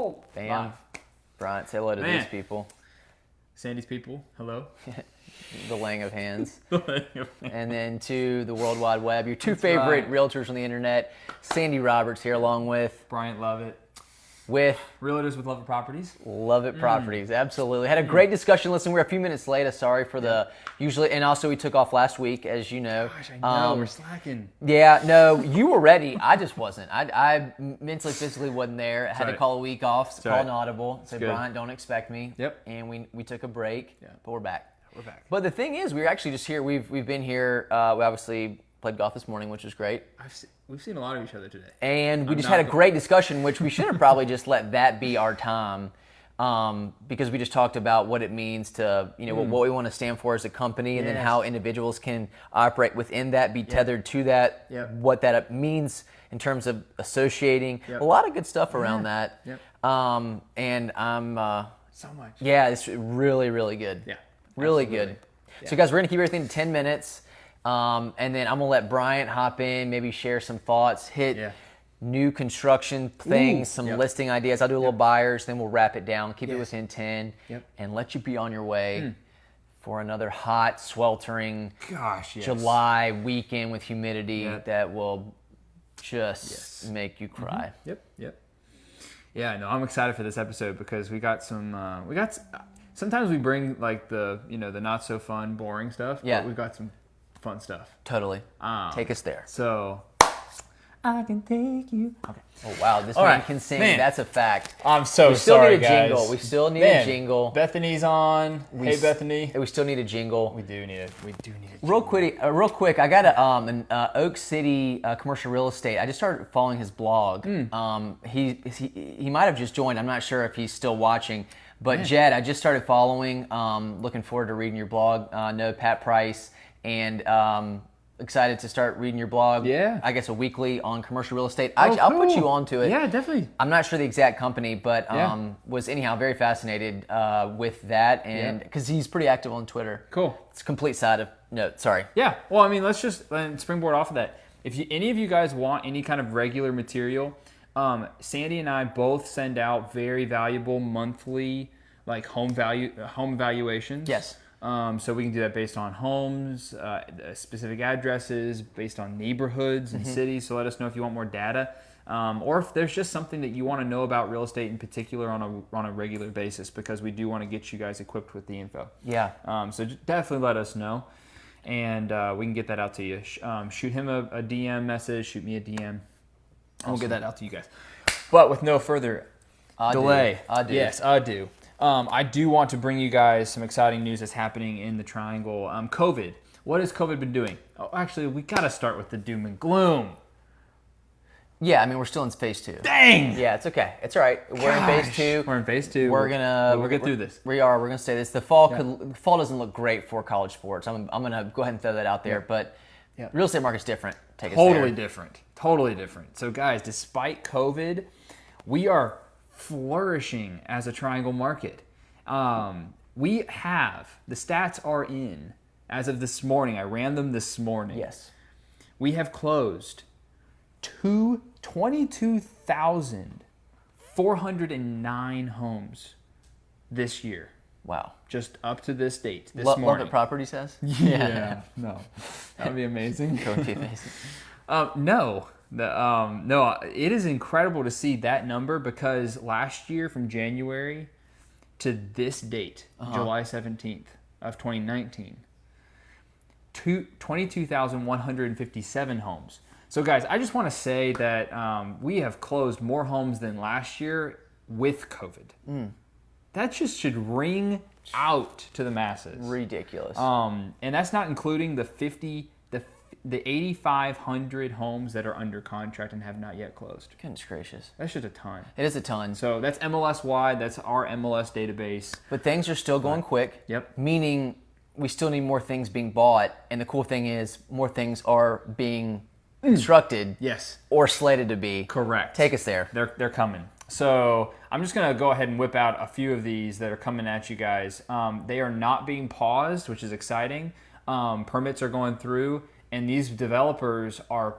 Oh, Bam. Brian, say hello to these people. Sandy's people, hello. The laying of hands. And then to the World Wide Web, your two favorite realtors on the internet. Sandy Roberts here along with... Bryant Lovett. With... Realtors with Lovett Properties. Lovett Properties, absolutely. Had a great discussion. Listen, we're a few minutes late. Sorry for the... Usually, and also we took off last week, as you know. Gosh, I know, we're slacking. Yeah, no, you were ready. I just wasn't. I mentally, physically wasn't there. I had to call a week off, call an audible. Say, Brian, don't expect me. Yep. And we took a break, but we're back. We're back. But the thing is, we were actually just here. We've been here. We obviously played golf this morning, which was great. We've seen a lot of each other today. And we just had a great discussion, which we should have probably just let that be our time, because we just talked about what it means to, what we want to stand for as a company, and then how individuals can operate within that, be tethered to that, what that means in terms of associating. A lot of good stuff around that. And I'm... so much. Yeah, it's really, really good. Yeah. Really absolutely. good. Yeah. So guys, we're going to keep everything to 10 minutes. And then I'm going to let Bryant hop in, maybe share some thoughts, hit new construction things, some listing ideas. I'll do a little buyers, then we'll wrap it down, keep it within 10, and let you be on your way for another hot, sweltering July weekend with humidity that will just make you cry. Yep. Yeah, no, I'm excited for this episode because we got some, sometimes we bring like the, the not so fun, boring stuff, but we've got some fun stuff. Totally. Take us there. So, I can take you. Okay. Oh, wow. This man can sing. Man. That's a fact. I'm so sorry, guys. Jingle. We still need a jingle. Bethany's on. Hey, Bethany. We still need a jingle. We do need a jingle. Real quick. I got an Oak City commercial real estate. I just started following his blog. He might have just joined. I'm not sure if he's still watching. But Jed, I just started following. Looking forward to reading your blog. No, Pat Price. And excited to start reading your blog. Yeah. I guess a weekly on commercial real estate. I'll put you onto it. Yeah, definitely. I'm not sure the exact company, but was anyhow very fascinated with that, and because he's pretty active on Twitter. Cool. It's a complete side of sorry. Yeah. Well, I mean, let's just springboard off of that. If any of you guys want any kind of regular material, Sandy and I both send out very valuable monthly home valuations. Yes. So we can do that based on homes, specific addresses, based on neighborhoods and cities. So let us know if you want more data, or if there's just something that you want to know about real estate in particular on a regular basis, because we do want to get you guys equipped with the info. Yeah. So definitely let us know, and we can get that out to you. Shoot him a DM message. Shoot me a DM. And we'll get that out to you guys. But with no further delay, I do want to bring you guys some exciting news that's happening in the Triangle. COVID. What has COVID been doing? Oh, actually, we got to start with the doom and gloom. Yeah, I mean, we're still in phase 2. Dang! Yeah, it's okay. It's all right. We're in phase 2. We're in phase 2. We'll get through this. We are. We're going to stay this. The fall doesn't look great for college sports. I'm going to go ahead and throw that out there. But real estate market's different. Totally different. So, guys, despite COVID, we are flourishing as a Triangle market. We have, the stats are in as of this morning. I ran them this morning. Yes. We have closed 22,409 homes this year. Wow. Just up to this date, this morning. Lovett Properties says? Yeah. No. That would be amazing. That would be amazing. No, it is incredible to see that number, because last year from January to this date, July 17th of 2019, 22,157 homes. So guys, I just want to say that we have closed more homes than last year with COVID. That just should ring out to the masses. Ridiculous. And that's not including the 8,500 homes that are under contract and have not yet closed. Goodness gracious. That's just a ton. It is a ton. So that's MLS-wide. That's our MLS database. But things are still going quick. Yep. Meaning we still need more things being bought. And the cool thing is more things are being constructed. Yes. Or slated to be. Correct. Take us there. They're coming. So I'm just going to go ahead and whip out a few of these that are coming at you guys. They are not being paused, which is exciting. Permits are going through. and these developers are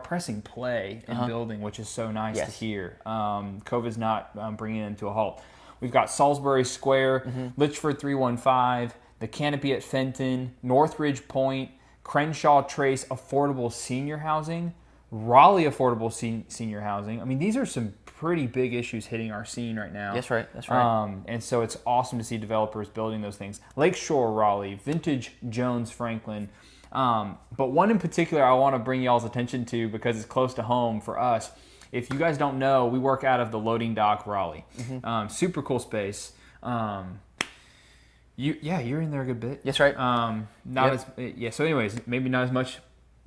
pressing play and building, which is so nice to hear. COVID's not bringing it to a halt. We've got Salisbury Square, Litchford 315, the Canopy at Fenton, Northridge Point, Crenshaw Trace affordable senior housing, Raleigh affordable senior housing. I mean, these are some pretty big issues hitting our scene right now. That's right. And so it's awesome to see developers building those things. Lakeshore Raleigh, Vintage Jones Franklin. But one in particular I want to bring y'all's attention to because it's close to home for us. If you guys don't know, we work out of the loading dock Raleigh. Super cool space. You're in there a good bit. That's right. So anyways, maybe not as much,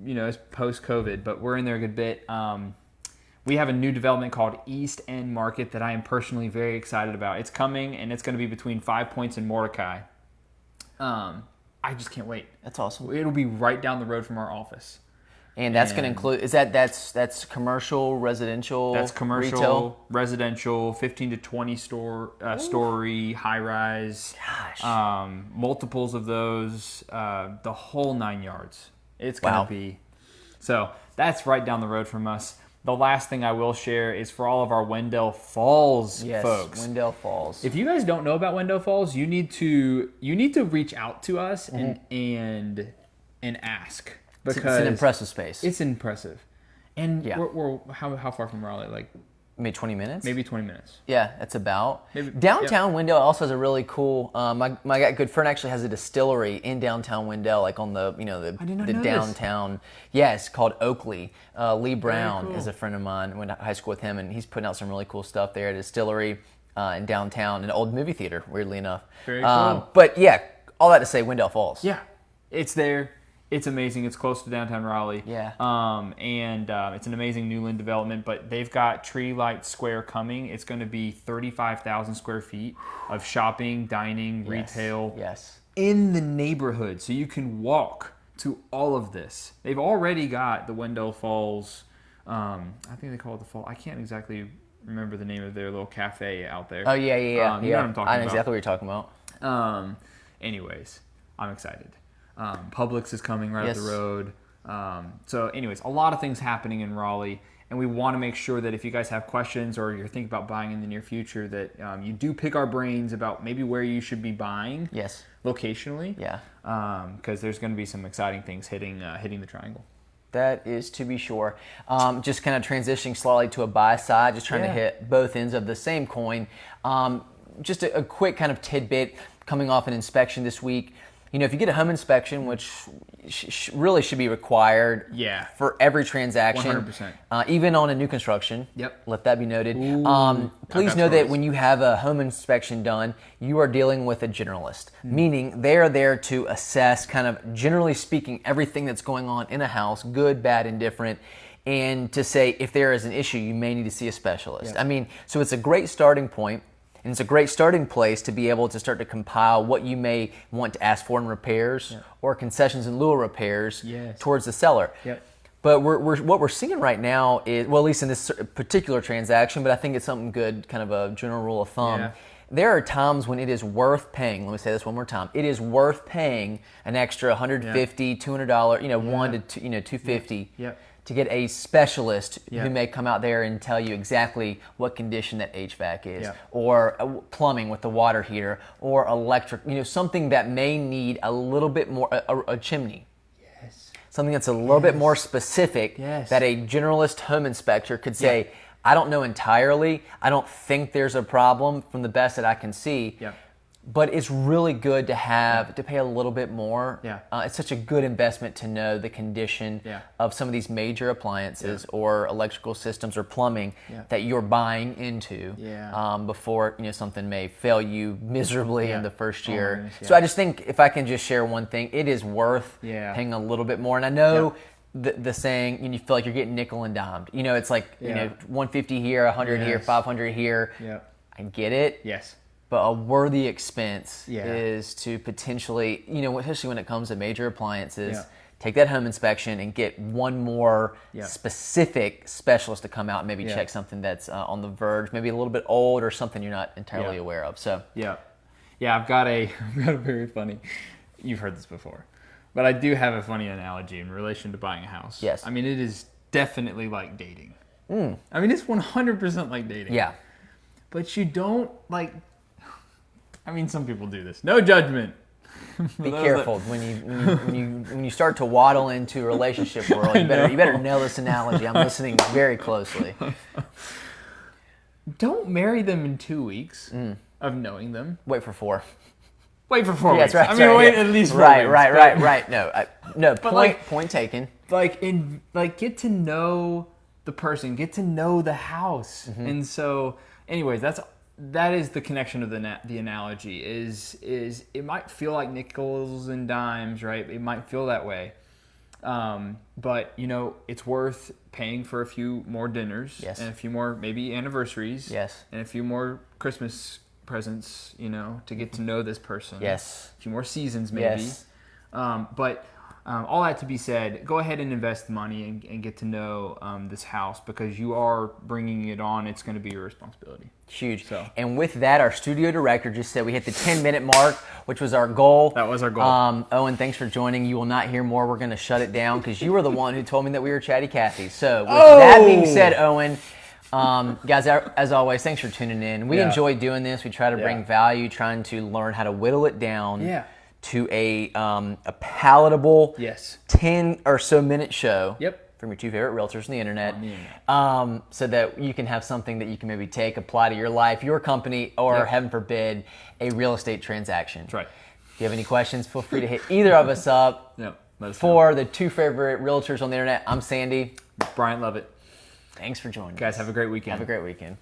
as post-COVID, but we're in there a good bit. We have a new development called East End Market that I am personally very excited about. It's coming, and it's going to be between 5 Points and Mordecai. I just can't wait. That's awesome. It'll be right down the road from our office. And that's going to include, that's commercial, residential, that's commercial, retail? Residential, 15 to 20 story, high rise. Gosh. Multiples of those, the whole 9 yards. It's going to be. So that's right down the road from us. The last thing I will share is for all of our Wendell Falls folks. Wendell Falls. If you guys don't know about Wendell Falls, you need to reach out to us and ask. Because it's an impressive space. It's impressive. And we're how far from Raleigh? Like maybe 20 minutes? Maybe 20 minutes. Yeah, that's about. Downtown Wendell also has a really cool, my good friend actually has a distillery in downtown Wendell, like on the, the downtown. Yeah, it's called Oakley. Lee Brown is a friend of mine. Went to high school with him, and he's putting out some really cool stuff there at a distillery in downtown, an old movie theater, weirdly enough. Very cool. But yeah, all that to say, Wendell Falls. Yeah, it's there. It's amazing. It's close to downtown Raleigh. Yeah. It's an amazing Newland development, but they've got Tree Light Square coming. It's going to be 35,000 square feet of shopping, dining, retail. Yes. In the neighborhood. So you can walk to all of this. They've already got the Wendell Falls, I think they call it the Fall. I can't exactly remember the name of their little cafe out there. Oh, yeah. You know what I'm talking about. I know exactly what you're talking about. Anyways, I'm excited. Publix is coming right up the road. So anyways, a lot of things happening in Raleigh, and we want to make sure that if you guys have questions or you're thinking about buying in the near future, that you do pick our brains about maybe where you should be buying locationally. Yeah. Because there's going to be some exciting things hitting the triangle. That is to be sure. Just kind of transitioning slightly to a buy side, just trying to hit both ends of the same coin. Just a quick kind of tidbit coming off an inspection this week. If you get a home inspection, which really should be required for every transaction, 100%. Even on a new construction, let that be noted. Please know that when you have a home inspection done, you are dealing with a generalist, meaning they are there to assess, kind of generally speaking, everything that's going on in a house, good, bad, indifferent, and to say if there is an issue, you may need to see a specialist. So it's a great starting point. And it's a great starting place to be able to start to compile what you may want to ask for in repairs or concessions in lieu of repairs towards the seller. But what we're seeing right now is, well, at least in this particular transaction, but I think it's something good, kind of a general rule of thumb. There are times when it is worth paying, let me say this one more time, it is worth paying an extra $150, $200, $1 to $250 to get a specialist who may come out there and tell you exactly what condition that HVAC is, or plumbing with the water heater, or electric, something that may need a little bit more, a chimney. Something that's a little bit more specific that a generalist home inspector could say, I don't know entirely, I don't think there's a problem from the best that I can see. But it's really good to have to pay a little bit more. It's such a good investment to know the condition of some of these major appliances or electrical systems or plumbing that you're buying into before something may fail you miserably in the first year. So I just think if I can just share one thing, it is worth paying a little bit more. And I know the saying, you feel like you're getting nickel and dimed. It's like 150 here, 100 here, 500 here. I get it. But a worthy expense is to potentially, especially when it comes to major appliances, take that home inspection and get one more specific specialist to come out and maybe check something that's on the verge, maybe a little bit old or something you're not entirely aware of. So I've got a very funny, you've heard this before, But I do have a funny analogy in relation to buying a house. Yes. I mean, it is definitely like dating. I mean, it's 100% like dating. Yeah. But you don't like. I mean, some people do this. No judgment. Be careful when you start to waddle into a relationship world. You better nail this analogy. I'm listening very closely. Don't marry them in 2 weeks of knowing them. Wait for 4. Wait for 4 weeks. Right. I mean, wait at least 4 weeks. Right. No. Point taken. Get to know the person, get to know the house, and so, anyways, that is the connection of the analogy. Is it might feel like nickels and dimes, right? It might feel that way, but it's worth paying for a few more dinners, yes, and a few more maybe anniversaries, yes, and a few more Christmas presents, to get to know this person, yes, a few more seasons maybe, yes. But all that to be said, go ahead and invest the money and get to know this house, because you are bringing it on. It's going to be your responsibility. Huge. So. And with that, our studio director just said we hit the 10-minute mark, which was our goal. That was our goal. Owen, thanks for joining. You will not hear more. We're going to shut it down because you were the one who told me that we were Chatty Cathy. So with that being said, Owen, guys, as always, thanks for tuning in. We enjoy doing this. We try to bring value, trying to learn how to whittle it down. Yeah. To a palatable 10 or so minute show from your two favorite realtors on the internet, so that you can have something that you can maybe apply to your life, your company, or heaven forbid, a real estate transaction. That's right. If you have any questions, feel free to hit either of us up. For the two favorite realtors on the internet, I'm Sandy. Brian, love it. Thanks for joining us. Guys, have a great weekend. Have a great weekend.